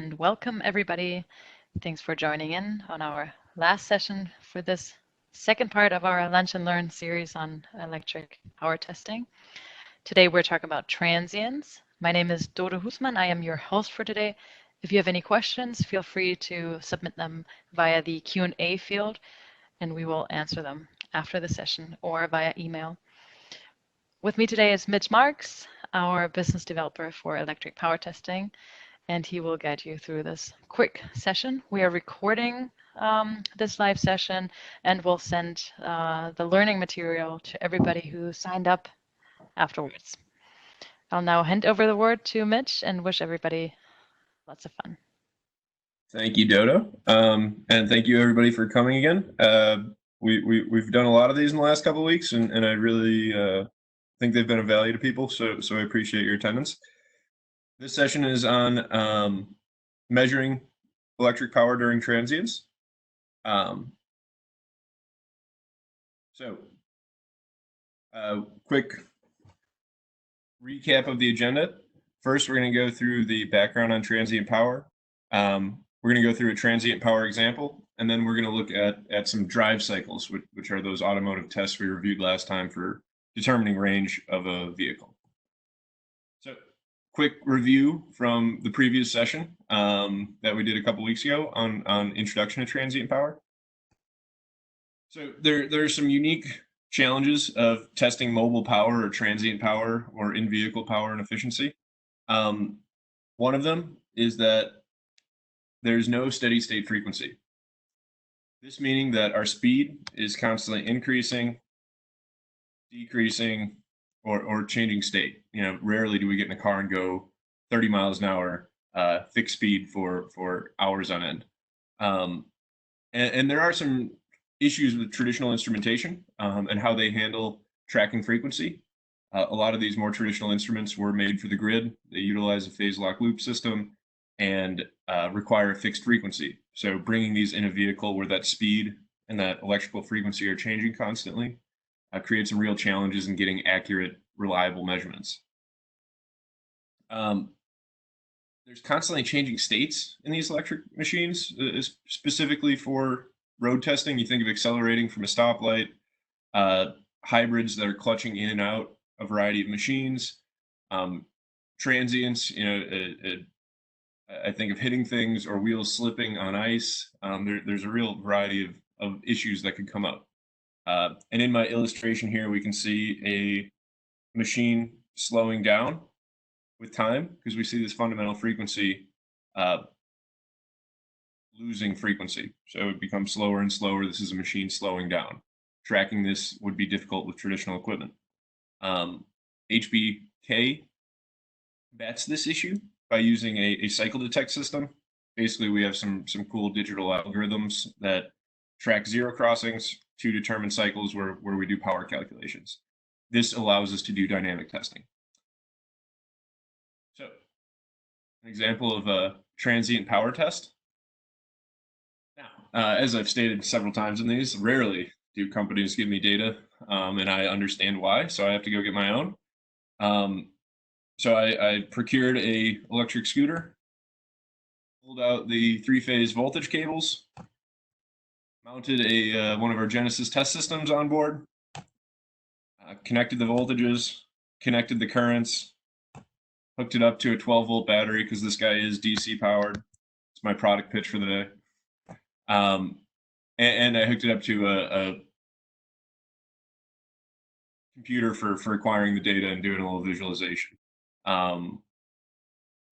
and welcome everybody. Thanks for joining in on our last session for this second part of our Lunch and Learn series on electric power testing. Today we're talking about transients. My name is Dodo Husman. I am your host for today. If you have any questions, feel free to submit them via the Q&A field, and we will answer them after the session or via email. With me today is Mitch Marks, our business developer for electric power testing, and he will guide you through this quick session. We are recording this live session and we'll send the learning material to everybody who signed up afterwards. I'll now hand over the word to Mitch and wish everybody lots of fun. Thank you, Dodo. And thank you everybody for coming again. We've done a lot of these in the last couple of weeks, and I really think they've been of value to people, so I appreciate your attendance. This session is on measuring electric power during transients. Quick recap of the agenda. First, we're going to go through the background on transient power. We're going to go through a transient power example, and then we're going to look at some drive cycles, which are those automotive tests we reviewed last time for determining range of a vehicle. So, quick review from the previous session that we did a couple weeks ago on introduction to transient power. So there are some unique challenges of testing mobile power or transient power or in-vehicle power and efficiency. One of them is that there's no steady state frequency. This meaning that our speed is constantly increasing, decreasing, or changing state. You know, rarely do we get in a car and go 30 miles an hour, fixed speed for hours on end. And there are some issues with traditional instrumentation and how they handle tracking frequency. A lot of these more traditional instruments were made for the grid. They utilize a phase lock loop system and require a fixed frequency. So bringing these in a vehicle where that speed and that electrical frequency are changing constantly creates some real challenges in getting accurate, reliable measurements. There's constantly changing states in these electric machines, specifically for road testing. You think of accelerating from a stoplight, hybrids that are clutching in and out a variety of machines, transients, you know, I think of hitting things or wheels slipping on ice. There's a real variety of issues that could come up. And in my illustration here, we can see a machine slowing down with time because we see this fundamental frequency losing frequency. So it becomes slower and slower. This is a machine slowing down. Tracking this would be difficult with traditional equipment. HBK bats this issue by using a cycle detect system. Basically, we have some cool digital algorithms that track zero crossings to determine cycles where we do power calculations. This allows us to do dynamic testing. So, an example of a transient power test. Now, as I've stated several times in these, rarely do companies give me data, and I understand why, so I have to go get my own. So I procured a electric scooter, pulled out the 3-phase voltage cables, mounted one of our Genesis test systems on board, connected the voltages, connected the currents, hooked it up to a 12-volt battery because this guy is DC powered. It's my product pitch for the day. And I hooked it up to a computer for acquiring the data and doing a little visualization. And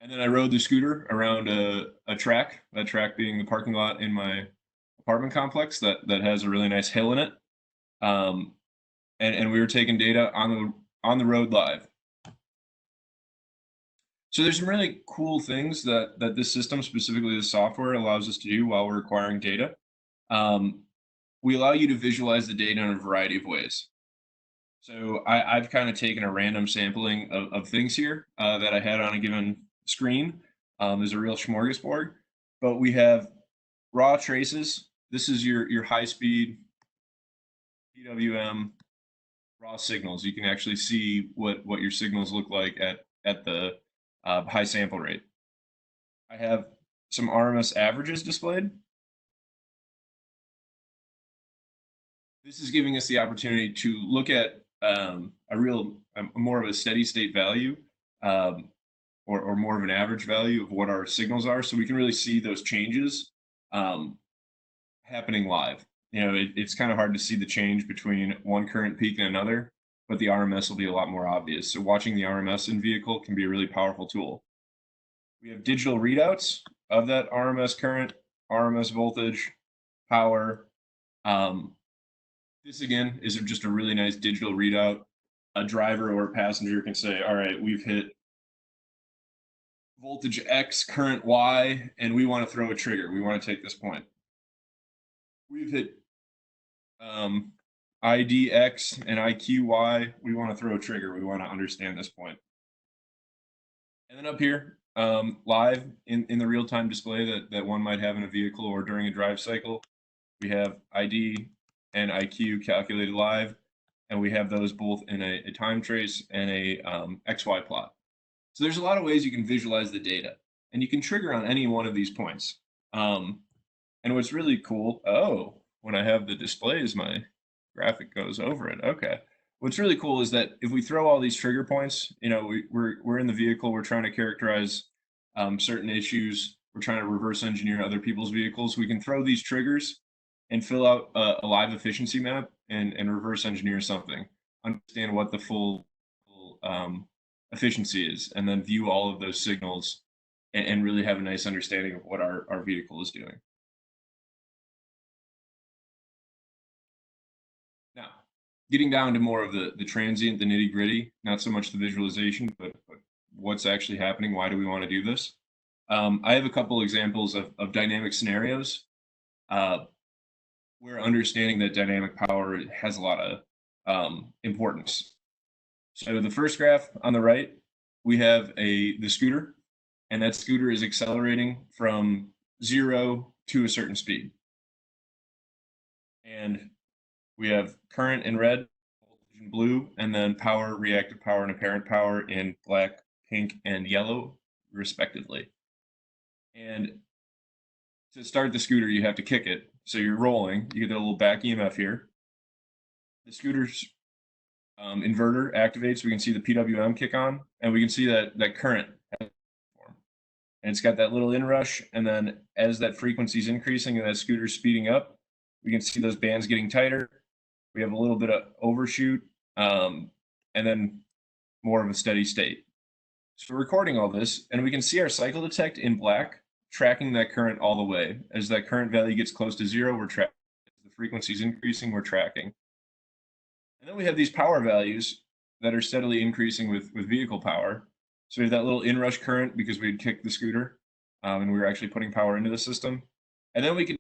then I rode the scooter around a track, that track being the parking lot in my apartment complex that has a really nice hill in it. And we were taking data on the road live. So there's some really cool things that this system, specifically the software, allows us to do while we're acquiring data. We allow you to visualize the data in a variety of ways. So I've kind of taken a random sampling of things here that I had on a given screen. There's a real smorgasbord, but we have raw traces. This is your high-speed PWM raw signals. You can actually see what your signals look like at the high sample rate. I have some RMS averages displayed. This is giving us the opportunity to look at more of a steady state value, um, or more of an average value of what our signals are, so we can really see those changes um, happening live. It's kind of hard to see the change between one current peak and another, but the RMS will be a lot more obvious. So watching the RMS in vehicle can be a really powerful tool. We have digital readouts of that RMS current, RMS voltage, power. Um, this again is just a really nice digital readout. A driver or a passenger can say, all right, we've hit voltage X, current Y, and we want to throw a trigger. We want to take this point. We've hit IDX and IQY. We want to throw a trigger. We want to understand this point. And then up here, live in the real-time display that one might have in a vehicle or during a drive cycle, we have ID and IQ calculated live, and we have those both in a time trace and a XY plot. So there's a lot of ways you can visualize the data, and you can trigger on any one of these points. And what's really cool, when I have the displays, my graphic goes over it. Okay. What's really cool is that if we throw all these trigger points, we're in the vehicle, we're trying to characterize certain issues, we're trying to reverse engineer other people's vehicles. We can throw these triggers and fill out a live efficiency map and reverse engineer something, understand what the full efficiency is, and then view all of those signals and really have a nice understanding of what our vehicle is doing. Now, getting down to more of the transient, the nitty gritty, not so much the visualization, but what's actually happening. Why do we want to do this? I have a couple examples of dynamic scenarios where understanding that dynamic power has a lot of importance. So the first graph on the right, we have the scooter, and that scooter is accelerating from 0 to a certain speed. And we have current in red, voltage in blue, and then power, reactive power, and apparent power in black, pink, and yellow, respectively. And to start the scooter, you have to kick it. So you're rolling, you get a little back EMF here. The scooter's inverter activates, we can see the PWM kick on, and we can see that current has form. And it's got that little inrush, and then as that frequency is increasing and that scooter's speeding up, we can see those bands getting tighter. We have a little bit of overshoot, and then more of a steady state. So we're recording all this, and we can see our cycle detect in black, tracking that current all the way. As that current value gets close to 0, we're tracking. As the frequency is increasing, we're tracking. And then we have these power values that are steadily increasing with vehicle power. So we have that little inrush current because we had kicked the scooter, and we were actually putting power into the system. And then we can,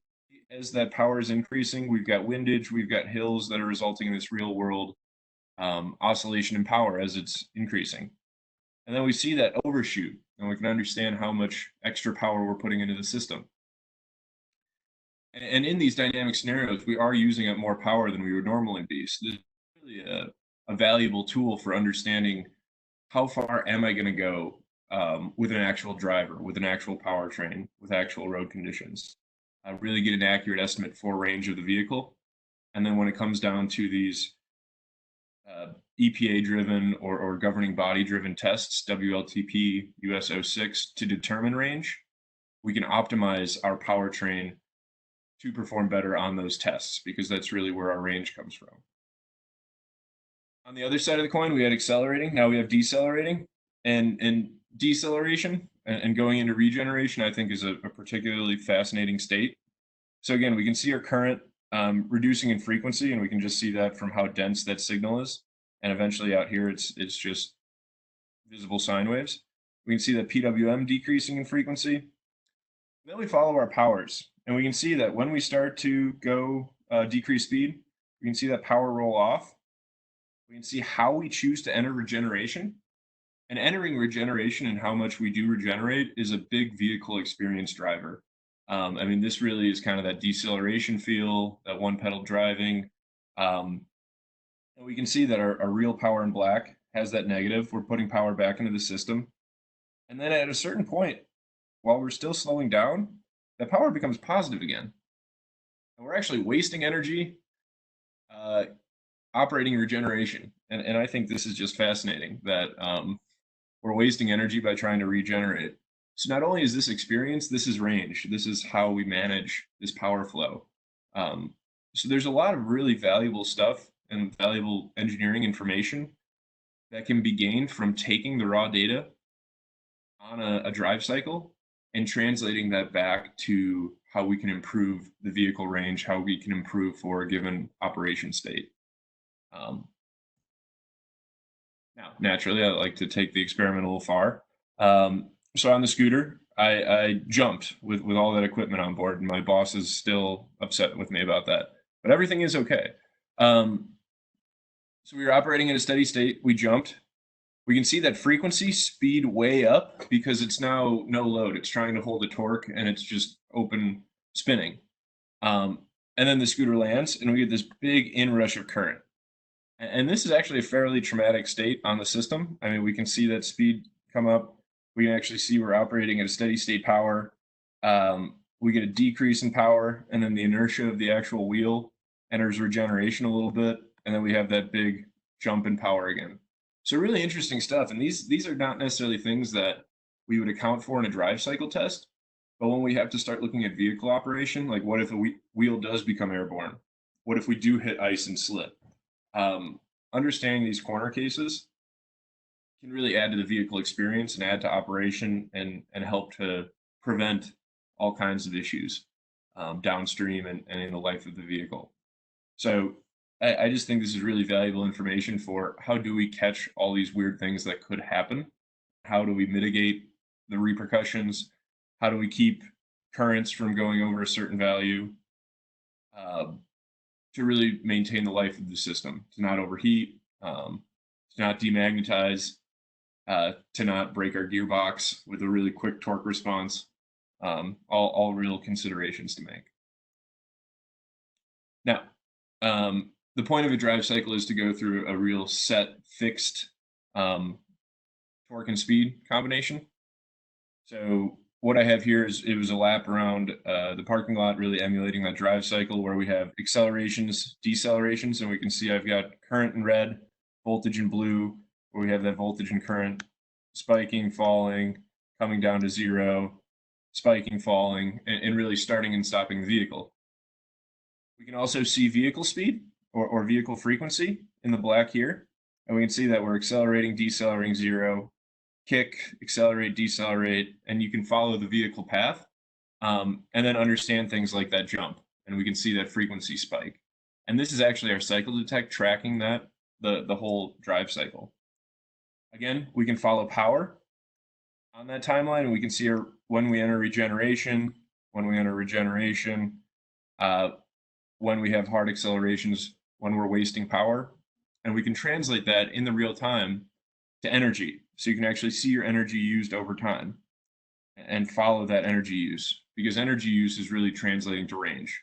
as that power is increasing, we've got windage, we've got hills that are resulting in this real world oscillation in power as it's increasing. And then we see that overshoot, and we can understand how much extra power we're putting into the system. And in these dynamic scenarios, we are using up more power than we would normally be. So this is really a valuable tool for understanding how far am I going to go with an actual driver, with an actual powertrain, with actual road conditions. Really get an accurate estimate for range of the vehicle. And then when it comes down to these EPA-driven or governing body-driven tests, WLTP US 06, to determine range, we can optimize our powertrain to perform better on those tests, because that's really where our range comes from. On the other side of the coin, we had accelerating. Now we have decelerating, and deceleration and going into regeneration, I think, is a particularly fascinating state. So again, we can see our current reducing in frequency, and we can just see that from how dense that signal is. And eventually out here, it's just visible sine waves. We can see that PWM decreasing in frequency. Then we follow our powers, and we can see that when we start to go decrease speed, we can see that power roll off. We can see how we choose to enter regeneration. And entering regeneration and how much we do regenerate is a big vehicle experience driver. I mean, this really is kind of that deceleration feel, that one pedal driving. And we can see that our real power in black has that negative. We're putting power back into the system. And then at a certain point, while we're still slowing down, that power becomes positive again. And we're actually wasting energy uh, operating regeneration. And I think this is just fascinating that we're wasting energy by trying to regenerate. So not only is this experience, this is range. This is how we manage this power flow. Um, so there's a lot of really valuable stuff and valuable engineering information that can be gained from taking the raw data on a drive cycle and translating that back to how we can improve the vehicle range, how we can improve for a given operation state. Um, Now, naturally, I like to take the experiment a little far. So on the scooter, I jumped with all that equipment on board, and my boss is still upset with me about that. But everything is okay. Um, so we were operating at a steady state. We jumped. We can see that frequency speed way up because it's now no load. It's trying to hold a torque, and it's just open spinning. Um, and then the scooter lands, and we get this big inrush of current. And this is actually a fairly traumatic state on the system. I mean, we can see that speed come up. We can actually see we're operating at a steady state power. We get a decrease in power, and then the inertia of the actual wheel enters regeneration a little bit, and then we have that big jump in power again. So really interesting stuff. And these are not necessarily things that we would account for in a drive cycle test. But when we have to start looking at vehicle operation, like what if a wheel does become airborne? What if we do hit ice and slip? um, Understanding these corner cases can really add to the vehicle experience and add to operation and help to prevent all kinds of issues downstream and in the life of the vehicle. So I just think this is really valuable information for how do we catch all these weird things that could happen? How do we mitigate the repercussions? How do we keep currents from going over a certain value? Um, to really maintain the life of the system, to not overheat, to not demagnetize, to not break our gearbox with a really quick torque response. All real considerations to make. Now, the point of a drive cycle is to go through a real set, fixed um, torque and speed combination. So what I have here is it was a lap around the parking lot, really emulating that drive cycle where we have accelerations, decelerations, and we can see I've got current in red, voltage in blue, where we have that voltage and current spiking, falling, coming down to zero, spiking, falling, and really starting and stopping the vehicle. We can also see vehicle speed or vehicle frequency in the black here, and we can see that we're accelerating, decelerating zero, kick, accelerate, decelerate, and you can follow the vehicle path and then understand things like that jump. And we can see that frequency spike. And this is actually our cycle detect tracking that, the whole drive cycle. Again, we can follow power on that timeline, and we can see when we enter regeneration, uh, when we have hard accelerations, when we're wasting power. And we can translate that in the real time to energy. So you can actually see your energy used over time and follow that energy use because energy use is really translating to range.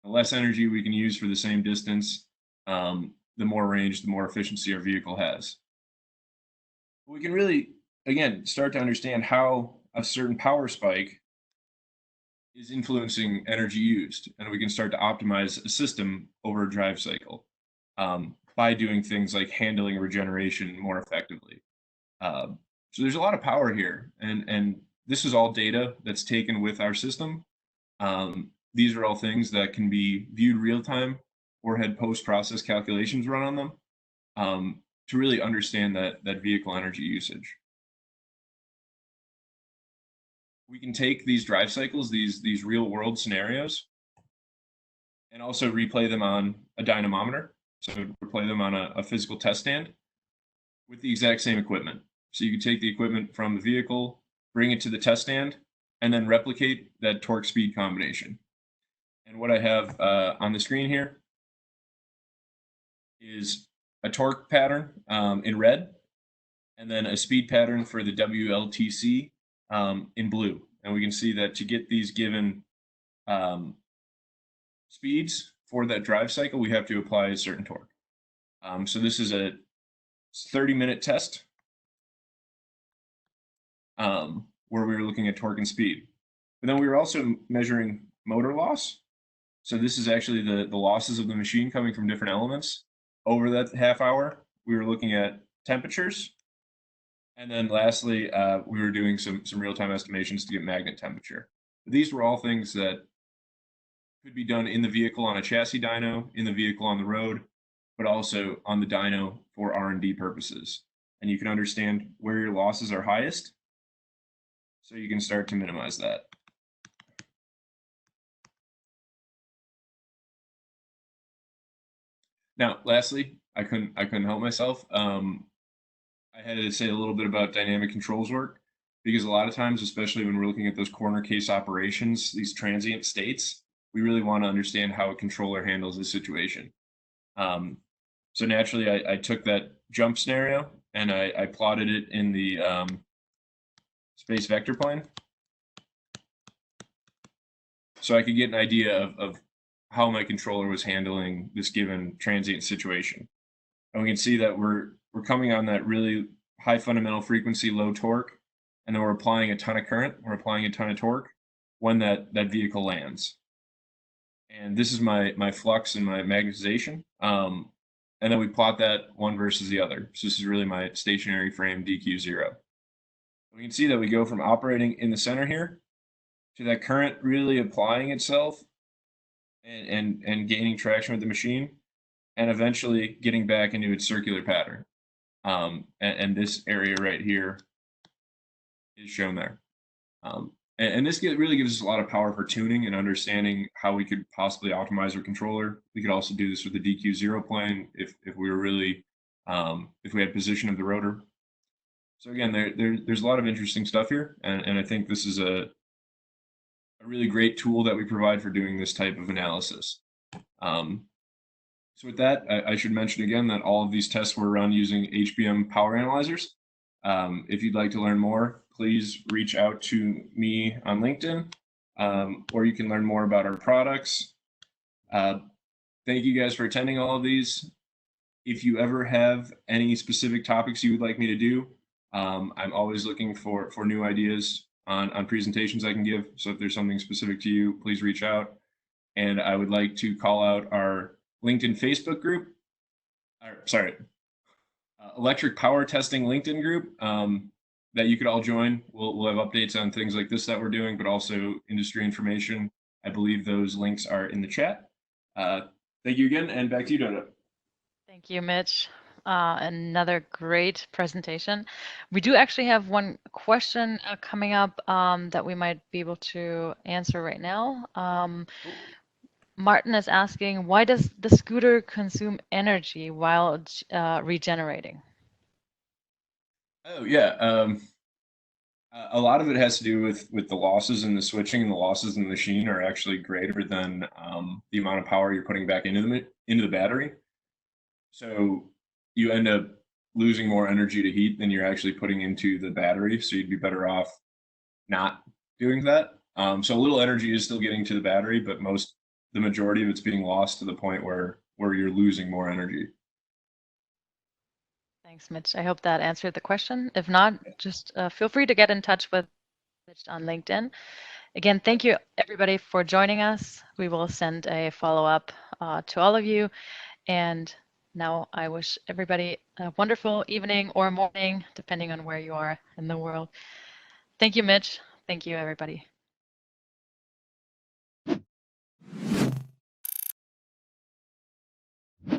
The less energy we can use for the same distance, the more range, the more efficiency our vehicle has. We can really, again, start to understand how a certain power spike is influencing energy used, and we can start to optimize a system over a drive cycle by doing things like handling regeneration more effectively. So there's a lot of power here, and this is all data that's taken with our system. These are all things that can be viewed real time or had post process calculations run on them to really understand that vehicle energy usage. We can take these drive cycles, these real world scenarios, and also replay them on a dynamometer. So replay them on a physical test stand with the exact same equipment. So you can take the equipment from the vehicle, bring it to the test stand, and then replicate that torque speed combination. And what I have on the screen here is a torque pattern in red, and then a speed pattern for the WLTC in blue. And we can see that to get these given speeds for that drive cycle, we have to apply a certain torque. So this is a 30-minute test where we were looking at torque and speed. But then we were also measuring motor loss. So this is actually the losses of the machine coming from different elements. Over that half hour, we were looking at temperatures. And then lastly, we were doing some real-time estimations to get magnet temperature. These were all things that could be done in the vehicle on a chassis dyno, in the vehicle on the road, but also on the dyno for R&D purposes. And you can understand where your losses are highest, so you can start to minimize that. Now, lastly, I couldn't help myself. I had to say a little bit about dynamic controls work because a lot of times, especially when we're looking at those corner case operations, these transient states, we really want to understand how a controller handles the situation. Um, so naturally, I took that jump scenario and I plotted it in the space vector plane so I could get an idea of how my controller was handling this given transient situation. And we can see that we're coming on that really high fundamental frequency, low torque, and then we're applying a ton of current, we're applying a ton of torque when that vehicle lands. And this is my flux and my magnetization. And then we plot that one versus the other. So this is really my stationary frame DQ0. We can see that we go from operating in the center here to that current really applying itself and gaining traction with the machine and eventually getting back into its circular pattern. And this area right here is shown there. And this really gives us a lot of power for tuning and understanding how we could possibly optimize our controller. We could also do this with the DQ0 plane if we were really, if we had position of the rotor. So again, there's a lot of interesting stuff here. And I think this is a really great tool that we provide for doing this type of analysis. So with that, I should mention again that all of these tests were run using HBM power analyzers. If you'd like to learn more, please reach out to me on LinkedIn, or you can learn more about our products. Thank you guys for attending all of these. If you ever have any specific topics you would like me to do, I'm always looking for new ideas on presentations I can give. So if there's something specific to you, please reach out. And I would like to call out our LinkedIn Facebook group, sorry, electric power testing LinkedIn group that you could all join. We'll have updates on things like this that we're doing, but also industry information. I believe those links are in the chat. Thank you again, and back to you, Dodo. Thank you, Mitch. Another great presentation. We do actually have one question coming up that we might be able to answer right now. Martin is asking, why does the scooter consume energy while regenerating? Oh yeah, a lot of it has to do with the losses in the switching, and the losses in the machine are actually greater than the amount of power you're putting back into the battery. So you end up losing more energy to heat than you're actually putting into the battery. So you'd be better off not doing that. So a little energy is still getting to the battery, but the majority of it's being lost to the point where you're losing more energy. Thanks, Mitch. I hope that answered the question. If not, just feel free to get in touch with Mitch on LinkedIn. Again, thank you everybody for joining us. We will send a follow-up to all of you. And now I wish everybody a wonderful evening or morning, depending on where you are in the world. Thank you, Mitch. Thank you, everybody.